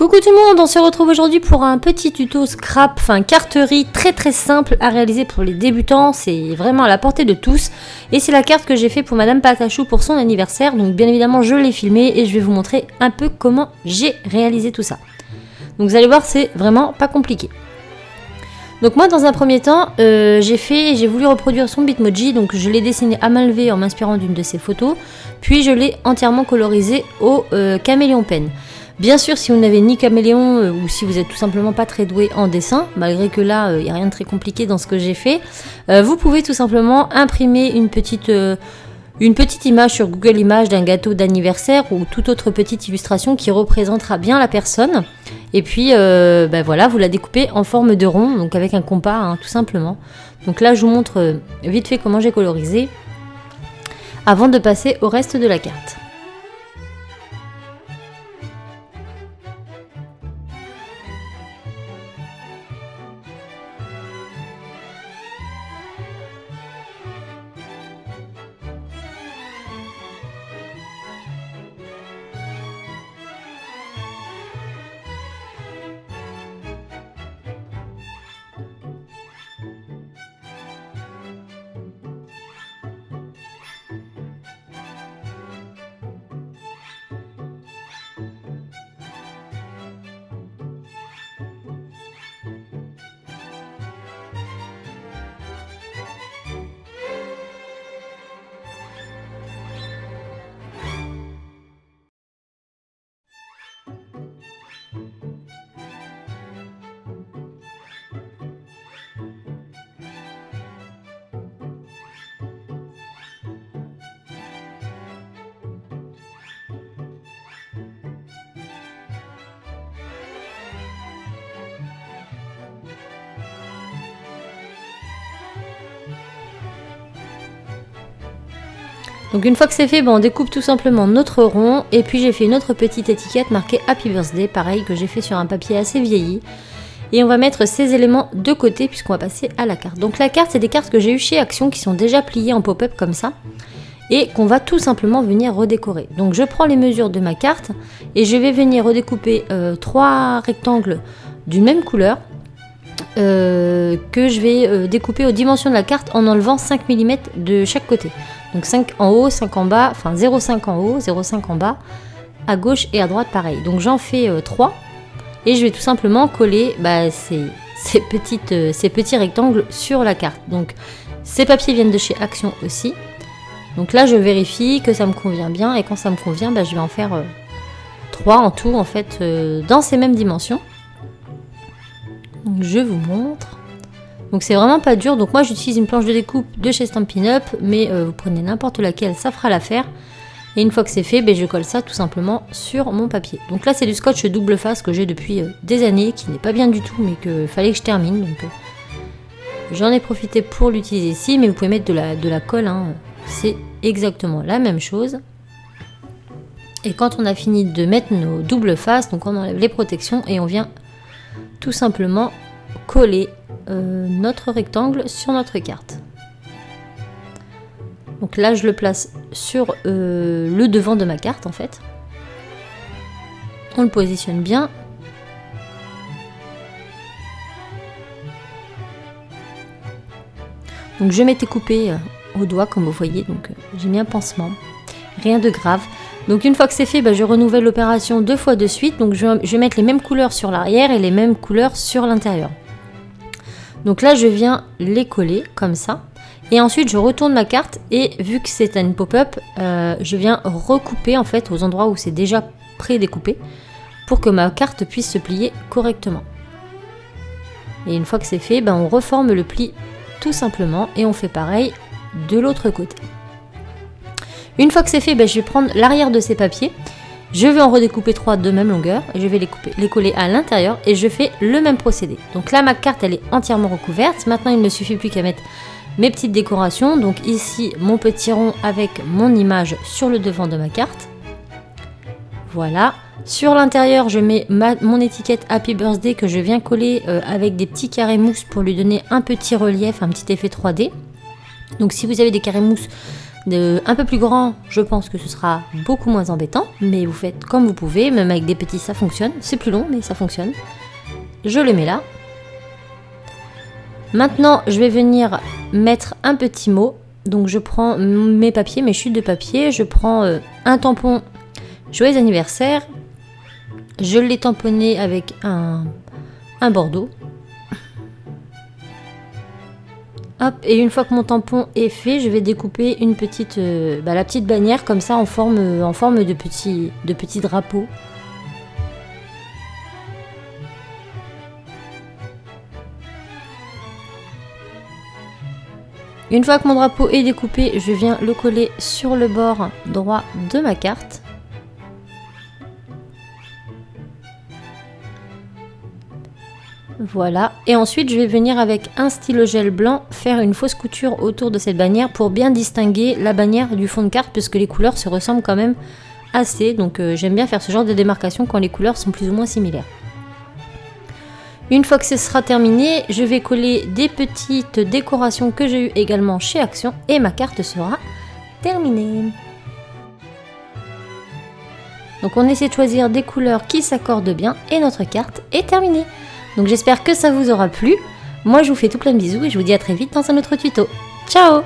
Coucou tout le monde, on se retrouve aujourd'hui pour un petit tuto scrap, enfin carterie très simple à réaliser pour les débutants, c'est vraiment à la portée de tous. Et c'est la carte que j'ai fait pour Madame Patachou pour son anniversaire, donc bien évidemment je l'ai filmée et je vais vous montrer un peu comment j'ai réalisé tout ça. Donc vous allez voir, c'est vraiment pas compliqué. Donc moi dans un premier temps, j'ai voulu reproduire son Bitmoji, donc je l'ai dessiné à main levée en m'inspirant d'une de ses photos, puis je l'ai entièrement colorisé au caméléon pen. Bien sûr, si vous n'avez ni caméléon ou si vous êtes tout simplement pas très doué en dessin, malgré que là, il n'y a rien de très compliqué dans ce que j'ai fait, vous pouvez tout simplement imprimer une petite image sur Google Images d'un gâteau d'anniversaire ou toute autre petite illustration qui représentera bien la personne. Et puis, voilà, vous la découpez en forme de rond, donc avec un compas, hein, tout simplement. Donc là, je vous montre vite fait comment j'ai colorisé avant de passer au reste de la carte. Donc une fois que c'est fait, on découpe tout simplement notre rond et puis j'ai fait une autre petite étiquette marquée Happy Birthday, pareil que j'ai fait sur un papier assez vieilli. Et on va mettre ces éléments de côté puisqu'on va passer à la carte. Donc la carte, c'est des cartes que j'ai eues chez Action qui sont déjà pliées en pop-up comme ça et qu'on va tout simplement venir redécorer. Donc je prends les mesures de ma carte et je vais venir redécouper 3 rectangles d'une même couleur que je vais découper aux dimensions de la carte en enlevant 5 mm de chaque côté. Donc 5 en haut, 5 en bas, enfin 0,5 en haut, 0,5 en bas, à gauche et à droite pareil. Donc j'en fais 3 et je vais tout simplement coller ces petits rectangles sur la carte. Donc ces papiers viennent de chez Action aussi. Donc là je vérifie que ça me convient bien et quand ça me convient, je vais en faire 3 en tout en fait dans ces mêmes dimensions. Donc je vous montre. Donc c'est vraiment pas dur, donc moi j'utilise une planche de découpe de chez Stampin' Up, mais vous prenez n'importe laquelle, ça fera l'affaire. Et une fois que c'est fait, je colle ça tout simplement sur mon papier. Donc là c'est du scotch double face que j'ai depuis des années, qui n'est pas bien du tout, mais qu'il fallait que je termine. Donc j'en ai profité pour l'utiliser ici, mais vous pouvez mettre de la colle, hein, c'est exactement la même chose. Et quand on a fini de mettre nos doubles faces, donc on enlève les protections et on vient tout simplement coller notre rectangle sur notre carte. Donc là je le place sur le devant de ma carte en fait. On le positionne bien. Donc je m'étais coupé au doigt comme vous voyez, donc j'ai mis un pansement. Rien de grave. Donc une fois que c'est fait, je renouvelle l'opération 2 fois de suite. Donc je vais mettre les mêmes couleurs sur l'arrière et les mêmes couleurs sur l'intérieur. Donc là, je viens les coller comme ça. Et ensuite, je retourne ma carte. Et vu que c'est une pop-up, je viens recouper en fait aux endroits où c'est déjà pré-découpé pour que ma carte puisse se plier correctement. Et une fois que c'est fait, on reforme le pli tout simplement. Et on fait pareil de l'autre côté. Une fois que c'est fait, je vais prendre l'arrière de ces papiers. Je vais en redécouper 3 de même longueur et je vais les coller à l'intérieur et je fais le même procédé. Donc là ma carte elle est entièrement recouverte. Maintenant il ne me suffit plus qu'à mettre mes petites décorations. Donc ici mon petit rond avec mon image sur le devant de ma carte. Voilà. Sur l'intérieur je mets mon étiquette Happy Birthday que je viens coller avec des petits carrés mousse pour lui donner un petit relief, un petit effet 3D. Donc si vous avez des carrés mousse Un peu plus grand, je pense que ce sera beaucoup moins embêtant, mais vous faites comme vous pouvez, même avec des petits ça fonctionne. C'est plus long mais ça fonctionne. Je le mets là. Maintenant je vais venir mettre un petit mot. Donc je prends mes papiers, mes chutes de papier, je prends un tampon joyeux anniversaire, je l'ai tamponné avec un bordeaux. Hop, et une fois que mon tampon est fait, je vais découper une petite, la petite bannière comme ça en forme de petits drapeaux. Une fois que mon drapeau est découpé, je viens le coller sur le bord droit de ma carte. Voilà, et ensuite je vais venir avec un stylo gel blanc faire une fausse couture autour de cette bannière pour bien distinguer la bannière du fond de carte puisque les couleurs se ressemblent quand même assez, donc j'aime bien faire ce genre de démarcation quand les couleurs sont plus ou moins similaires. Une fois que ce sera terminé, je vais coller des petites décorations que j'ai eues également chez Action et ma carte sera terminée. Donc on essaie de choisir des couleurs qui s'accordent bien et notre carte est terminée. Donc j'espère que ça vous aura plu. Moi je vous fais tout plein de bisous et je vous dis à très vite dans un autre tuto. Ciao!